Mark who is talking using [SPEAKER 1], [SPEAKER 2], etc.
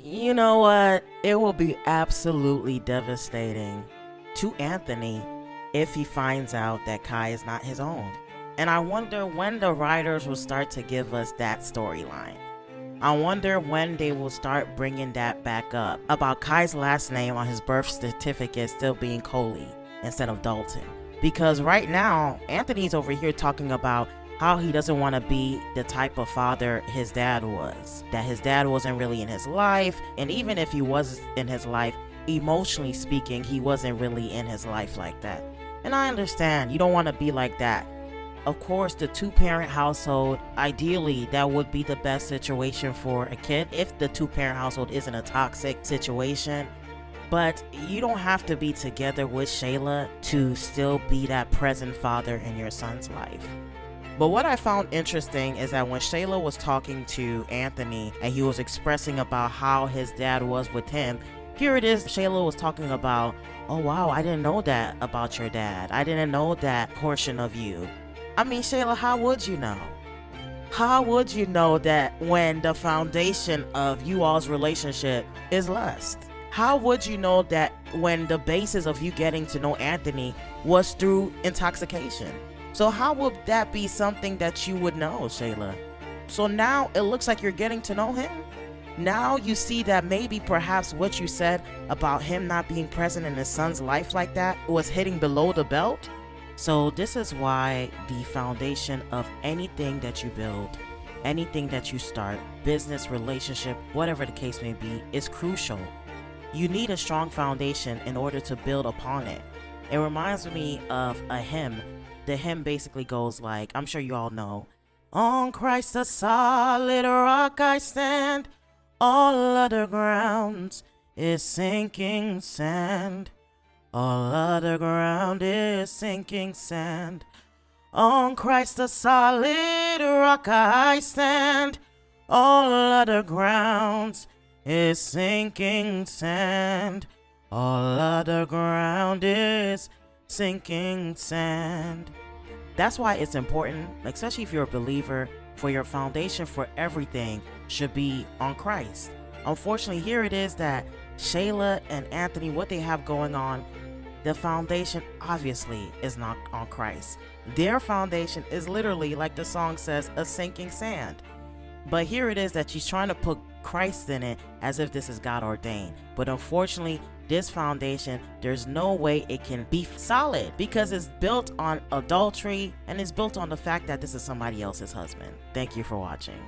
[SPEAKER 1] You know what? It will be absolutely devastating to Anthony if he finds out that Kai is not his own. And I wonder when the writers will start to give us that storyline. I wonder when they will start bringing that back up about Kai's last name on his birth certificate still being Coley instead of Dalton. Because right now, Anthony's over here talking about how he doesn't want to be the type of father his dad was. That his dad wasn't really in his life, and even if he was in his life, emotionally speaking, he wasn't really in his life like that. And I understand, you don't want to be like that. Of course, the two-parent household, ideally, that would be the best situation for a kid if the two-parent household isn't a toxic situation. But you don't have to be together with Shayla to still be that present father in your son's life. But what I found interesting is that when Shayla was talking to Anthony and he was expressing about how his dad was with him, here it is, Shayla was talking about, oh wow, I didn't know that about your dad. I didn't know that portion of you. I mean, Shayla, how would you know? How would you know that when the foundation of you all's relationship is lust? How would you know that when the basis of you getting to know Anthony was through intoxication? So how would that be something that you would know, Shayla? So now it looks like you're getting to know him? Now you see that maybe perhaps what you said about him not being present in his son's life like that was hitting below the belt? So this is why the foundation of anything that you build, anything that you start, business, relationship, whatever the case may be, is crucial. You need a strong foundation in order to build upon it. It reminds me of a hymn. The hymn basically goes like, I'm sure you all know, on Christ the solid rock I stand, all other grounds is sinking sand. All other ground is sinking sand. On Christ the solid rock I stand. All other grounds is sinking sand. All other ground is sinking sand. That's why it's important, especially if you're a believer, for your foundation for everything should be on Christ. Unfortunately, here it is that Shayla and Anthony, what they have going on, the foundation obviously is not on Christ. Their foundation is literally, like the song says, a sinking sand. But here it is that she's trying to put Christ in it as if this is God ordained. But unfortunately, this foundation, there's no way it can be solid because it's built on adultery and it's built on the fact that this is somebody else's husband. Thank you for watching.